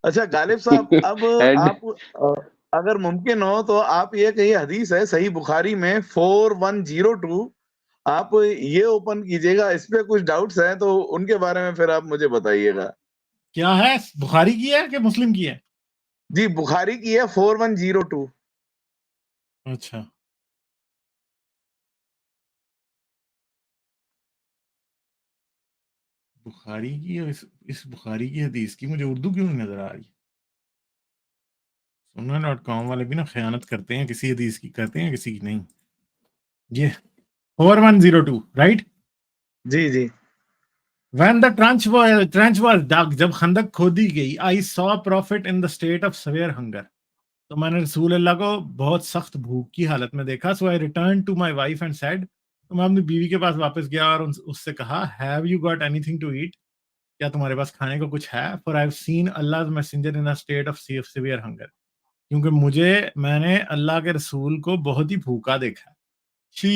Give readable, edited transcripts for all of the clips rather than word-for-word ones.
اچھا غالب صاحب، اب اینڈ آپ اگر ممکن ہو تو آپ یہ کہی حدیث ہے صحیح بخاری میں 4102، آپ یہ اوپن کیجئے گا، اس پہ کچھ ڈاؤٹس ہیں تو ان کے بارے میں پھر آپ مجھے بتائیے گا. کیا ہے، بخاری کی ہے کہ مسلم کی ہے؟ جی بخاری کی ہے 4102. اچھا بخاری کی، اس بخاری کی حدیث کی مجھے اردو کیوں نہیں نظر آ رہی؟ سننا.com والے بھی نا خیانت کرتے ہیں، کسی حدیث کی کرتے ہیں کسی کی نہیں. یہ 4102 رائٹ. جی جی. When the trench was dug، جب خندق کھودی گئی، I saw prophet in the state of severe hunger، تو میں نے رسول اللہ کو بہت سخت بھوک کی حالت میں دیکھا. So I returned to my wife and said، تو میں اپنی بیوی کے پاس واپس گیا اور اس سے کہا have you got anything to eat، کیا تمہارے پاس کھانے کو کچھ ہے؟ For I've seen Allah's messenger in a state of severe hunger، کیونکہ میں نے اللہ کے رسول کو بہت ہی بھوکا دیکھا. She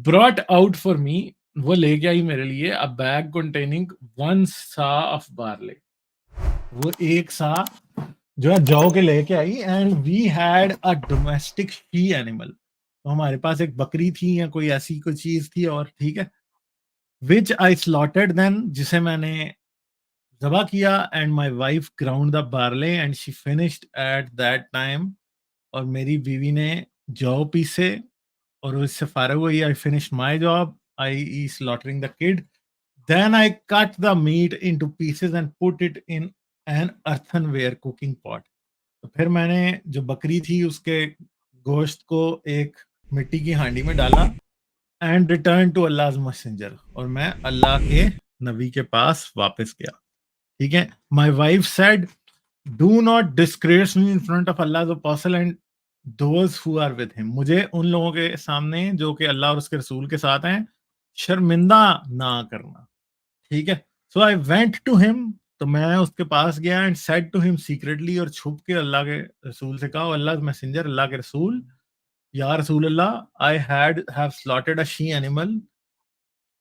brought out for me، وہ لے کے آئی میرے لیے a bag containing 1 saw of barley، وہ ایک سا جو ہے جو کے لے کے آئی. And we had a domestic she animal, تو ہمارے پاس ایک بکری تھی یا کوئی ایسی کوئی چیز تھی. اور ٹھیک ہے، وچ آئی سلاٹرڈ دین، جسے میں نے ذبح کیا. And my wife ground the barley and she finished at that time, اور میری بیوی نے جو پیسے اور اس سے فارغ ہوئی. I finished my job, I slaughtering the kid. Then I cut the meat into pieces and put it in an earthenware cooking pot. تو پھر میں نے جو بکری تھی اس کے گوشت کو ایک مٹی کی ہانڈی میں ڈالا. and returned to Allah's messenger، اور میں اللہ کے نبی کے پاس واپس گیا. ٹھیک ہے. My wife said do not disgrace me in front of Allah's apostle and those who are with him، مجھے ان لوگوں کے سامنے جو کہ اللہ اور اس کے رسول کے ساتھ ہیں شرمندہ نہ کرنا. ٹھیک ہے. سو آئی وینٹ ٹو ہم، تو میں اس کے پاس گیا. اینڈ سیڈ ٹو ہم سیکریٹلی، اور چھپ کے اللہ کے رسول سے کہا، اللہ میسنجر، اللہ کے رسول، یا رسول اللہ، I have slaughtered a she animal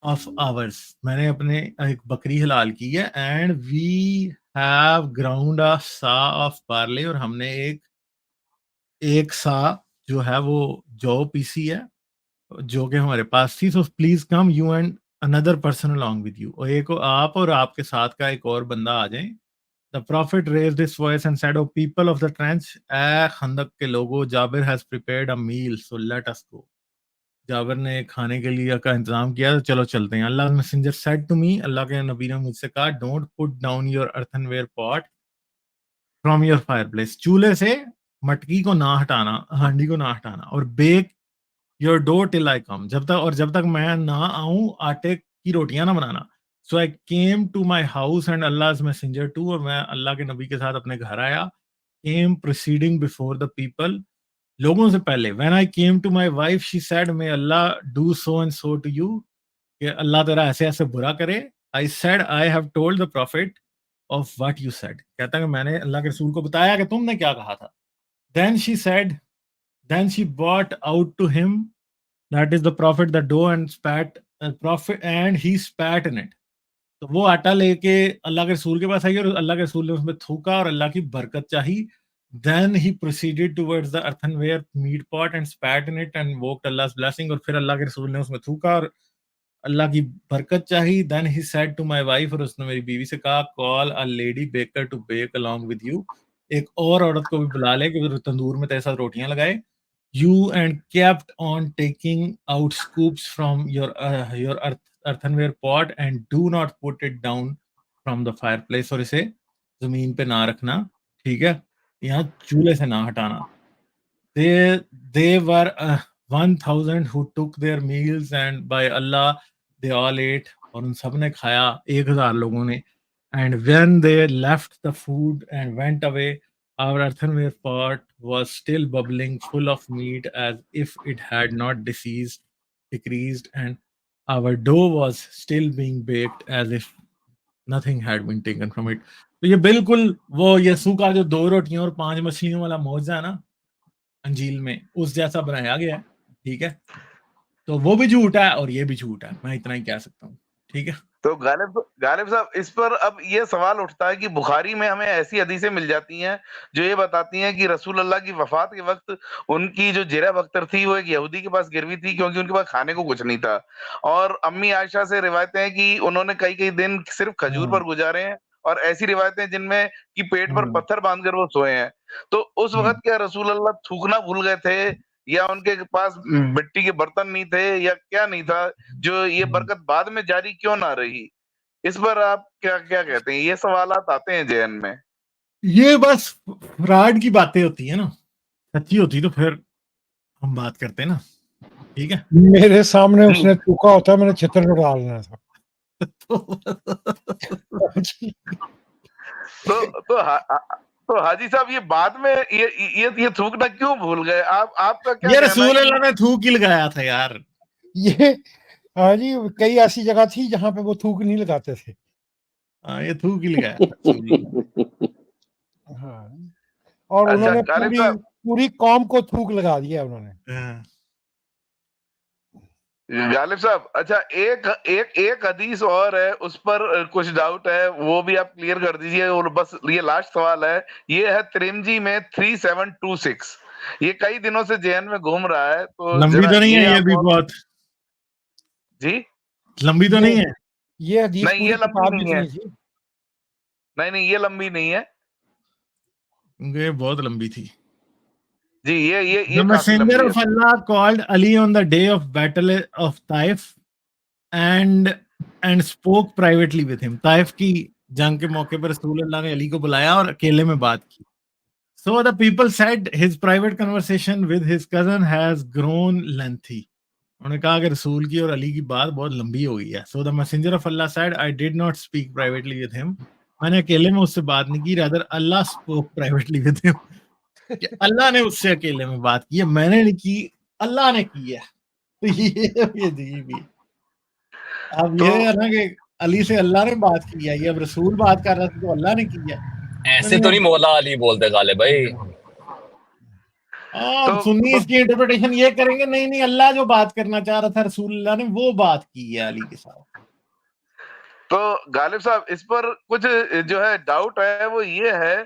of ours, میں نے اپنے ایک بکری حلال کی ہے. And we have ground a سا آف بارلے، اور ہم نے ایک سا جو ہے وہ جو پیسی ہے جو کہ ہمارے پاس تھی. So please come you and another person along with you، اور ایک آپ اور آپ کے ساتھ کا ایک اور بندہ آ جائیں. The prophet raised his voice and said, "O people of the trench، اے خندق کے لوگوں، جابر has prepared a meal so let us go، جابر نے کھانے کے لیے کا انتظام کیا، تو چلو چلتے ہیں. اللہ messenger said to me، اللہ کے نبی نے مجھ سے کہا، don't put down your earthenware pot from your fireplace، چولہے سے مٹکی کو نہ ہٹانا، ہانڈی کو نہ ہٹانا. اور bake your dough till I come، جب تک میں نہ آؤں آٹے کی روٹیاں نہ بنانا. So I came to my house and Allah's messenger too، اور میں اللہ کے نبی کے ساتھ اپنے گھر آیا. came proceeding before the people، لوگوں سے پہلے. when I came to my wife she said may Allah do so and so to you، کہ اللہ تیرا ایسے ایسے برا کرے. I said I have told the prophet of what you said، کہتا کہ میں نے اللہ کے رسول کو بتایا کہ تم نے کیا کہا تھا. then she brought out to him، that is the prophet، the dough and spat prophet and he spat in it، تو وہ آٹا لے کے اللہ کے رسول کے پاس آئی اور اللہ کے رسول نے اس میں تھوکا اور اللہ کی برکت چاہی. then he proceeded towards the earthenware meat pot and spat in it and invoked Allah's blessing، اور پھر اللہ کے رسول نے اس میں تھوکا اور اللہ کی برکت چاہی. then he said to my wife، اور اس نے میری بیوی سے کہا، call a lady baker to bake along with you، ایک اور عورت کو بھی بلا لے کہ وہ تندور میں تیرے ساتھ روٹیاں لگائے. you and kept on taking out scoops from your earthenware pot and do not put it down from the fireplace، اور اسے زمین پہ نہ رکھنا. ٹھیک ہے، یہاں چولہے سے نہ ہٹانا. they were 1000 who took their meals and by Allah they all ate، اور ان سب نے کھایا، 1000 لوگوں نے. and when they left the food and went away، our earthenware pot was still bubbling full of meat as if it had not decreased and our dough was still being baked as if nothing had been taken from it. تو یہ بالکل وہ یسوع کا جو 2 روٹیوں اور 5 مچھلیوں والا معجزہ ہے نا انجیل میں، اس جیسا بنایا گیا ہے. ٹھیک ہے، تو وہ بھی جھوٹ ہے اور یہ بھی جھوٹ ہے، میں اتنا ہی کہہ سکتا ہوں. ٹھیک ہے. تو غالب صاحب اس پر اب یہ سوال اٹھتا ہے کہ بخاری میں ہمیں ایسی حدیثیں مل جاتی ہیں جو یہ بتاتی ہیں کہ رسول اللہ کی وفات کے وقت ان کی جو جرہ بختر تھی وہ ایک یہودی کے پاس گروی تھی کیونکہ ان کے پاس کھانے کو کچھ نہیں تھا, اور امی عائشہ سے روایتیں ہیں کہ انہوں نے کئی دن صرف کھجور پر گزارے ہیں, اور ایسی روایتیں جن میں کہ پیٹ پر پتھر باندھ کر وہ سوئے ہیں. تو اس وقت کیا رسول اللہ تھوکنا بھول گئے تھے, یا ان کے پاس مٹی کے برتن نہیں تھے, یا کیا نہیں تھا جو یہ برکت بعد میں جاری کیوں نہ رہی؟ اس پر آپ کیا کہتے ہیں؟ یہ سوالات آتے ہیں ذہن میں. یہ بس فراڈ کی باتیں ہوتی ہیں نا, سچی ہوتی تو پھر ہم بات کرتے ہیں نا. ٹھیک ہے, میرے سامنے اس نے تھوکا ہوتا میں نے چھتر میں ڈالنا تھا. تو حاجی صاحب یہ بعد میں یہ تھوکنا کیوں بھول گئے آپ کا کیا یہ کہنا ہے؟ رسول اللہ نے تھوک ہی لگایا تھا یار. یہ ہاں جی کئی ایسی جگہ تھی جہاں پہ وہ تھوک نہیں لگاتے تھے. ہاں یہ تھوک ہی لگایا تھا. ہاں, اور انہوں نے پوری قوم کو تھوک لگا دیا انہوں نے. غالب صاحب اچھا ایک حدیث اور ہے, اس پر کچھ ڈاؤٹ ہے, وہ بھی آپ کلیئر کر دیجئے. اور بس یہ لاسٹ سوال ہے, یہ ہے ترمذی میں 3726, یہ کئی دنوں سے ذہن میں گھوم رہا ہے. تو لمبی تو نہیں ہے یہ بھی بہت جی لمبی تو نہیں ہے یہ حدیث نہیں, یہ لمبی نہیں ہے. تھی. نہیں یہ لمبی نہیں ہے, یہ بہت لمبی تھی. جی یہ The کافی لمبی messenger ہے. of Allah called Ali on the day of battle of Taif and spoke privately with him. Taif کی جنگ کے موقع پر رسول اللہ نے علی کو بلایا اور اکیلے میں بات کی. So the people said his private conversation with his cousin has grown lengthy. انہوں نے کہا کہ رسول کی اور علی کی بات بہت لمبی ہو گئی ہے. So the messenger of Allah said, I did not speak privately with him. میں نے اکیلے میں اس سے بات نہیں کی, rather Allah spoke privately with him. کہ اللہ نے اس سے اکیلے میں بات کی ہے, میں نے نہیں کی, اللہ نے کی ہے. اب یہ ہے نا کہ علی سے اللہ نے بات کی ہے, یہ اب رسول بات کر رہا تھا تو اللہ نے کی ہے. ایسے تو نہیں مولا علی بولتے غالب بھائی. سنی اس کی انٹرپریٹیشن یہ کریں گے, نہیں اللہ جو بات کرنا چاہ رہا تھا رسول اللہ نے وہ بات کی ہے علی کے ساتھ. تو غالب صاحب اس پر کچھ جو ہے ڈاؤٹ ہے, وہ یہ ہے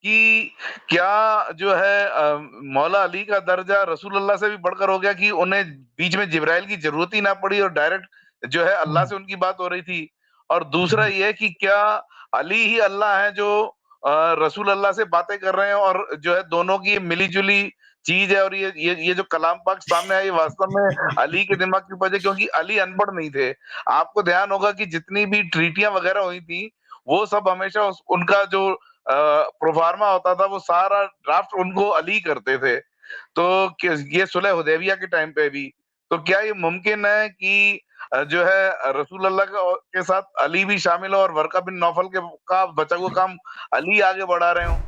کہ کیا جو ہے مولا علی کا درجہ رسول اللہ سے بھی بڑھ کر ہو گیا کہ انہیں بیچ میں جبرائیل کی ضرورت ہی نہ پڑی اور ڈائریکٹ جو ہے اللہ سے ان کی بات ہو رہی تھی. اور دوسرا یہ کہ کیا علی ہی اللہ ہے جو رسول اللہ سے باتیں کر رہے ہیں, اور جو ہے دونوں کی ملی جلی چیز ہے, اور یہ جو کلام پاک سامنے آئی واستو میں علی کے دماغ کی وجہ, کیونکہ علی ان پڑھ نہیں تھے. آپ کو دھیان ہوگا کہ جتنی بھی ٹریٹیاں وغیرہ ہوئی تھی وہ سب ہمیشہ ان کا جو پروفارما ہوتا تھا وہ سارا ڈرافٹ ان کو علی کرتے تھے. تو یہ صلح حدیبیہ کے ٹائم پہ بھی, تو کیا یہ ممکن ہے کہ جو ہے رسول اللہ کے ساتھ علی بھی شامل ہو اور ورقہ بن نوفل کا بچا ہوا کام علی آگے بڑھا رہے ہوں؟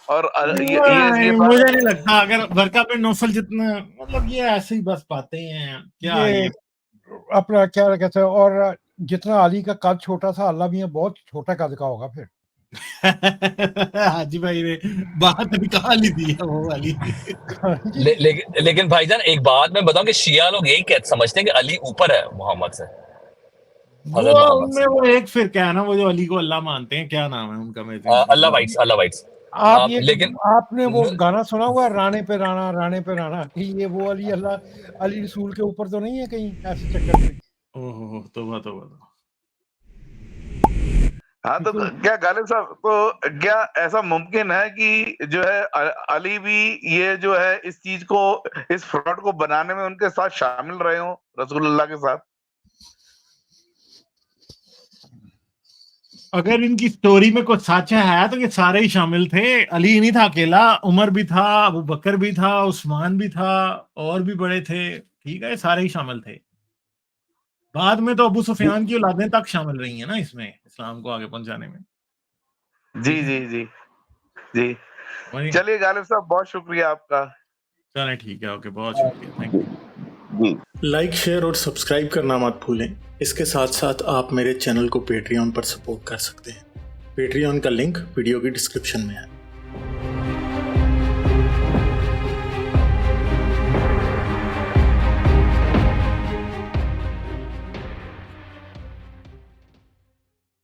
اور مجھے نہیں لگتا, اگر ورقہ بن نوفل جتنا, مطلب یہ ایسے ہی بس باتیں ہیں کیا اپنا کیا کہتے ہیں, اور جتنا علی کا قد چھوٹا تھا اللہ بھی بہت چھوٹا قد کا ہوگا پھر. حاجی بھائی نے بات نکال لی تھی وہ والی. لیکن بھائی جان ایک بات میں بتاؤں کہ شیعہ لوگ یہی سمجھتے ہیں کہ علی اوپر ہے محمد سے. وہ ایک فرقہ ہے نا وہ جو علی کو اللہ مانتے ہیں, کیا نام ہے ان کا؟ اللہ وائٹس. آپ نے وہ گانا سنا ہوا رانے پہ رانا رانے پہ رانا, یہ وہ علی رسول کے اوپر تو نہیں ہے کہیں ایسے چکر میں؟ توبہ. ہاں تو کیا غالب صاحب, تو کیا ایسا ممکن ہے کہ جو ہے علی بھی یہ جو ہے اس چیز کو, اس فراڈ کو بنانے میں ان کے ساتھ شامل رہے ہوں رسول اللہ کے ساتھ؟ اگر ان کی سٹوری میں کچھ سچا ہے تو یہ سارے ہی شامل تھے. علی نہیں تھا اکیلا, عمر بھی تھا, ابو بکر بھی تھا, عثمان بھی تھا, اور بھی بڑے تھے. ٹھیک ہے, سارے ہی شامل تھے. بعد میں تو ابو سفیان کی اولادیں تک شامل رہی ہیں نا اس میں, اسلام کو آگے پہنچانے میں. جی چلیے غالب صاحب بہت شکریہ آپ کا. چلیں ٹھیک ہے, اوکے, بہت شکریہ, تھینک یو. لائک, شیئر اور سبسکرائب کرنا مت بھولیں. اس کے ساتھ ساتھ آپ میرے چینل کو پیٹریون پر سپورٹ کر سکتے ہیں. پیٹریون کا لنک ویڈیو کی ڈسکرپشن میں ہے.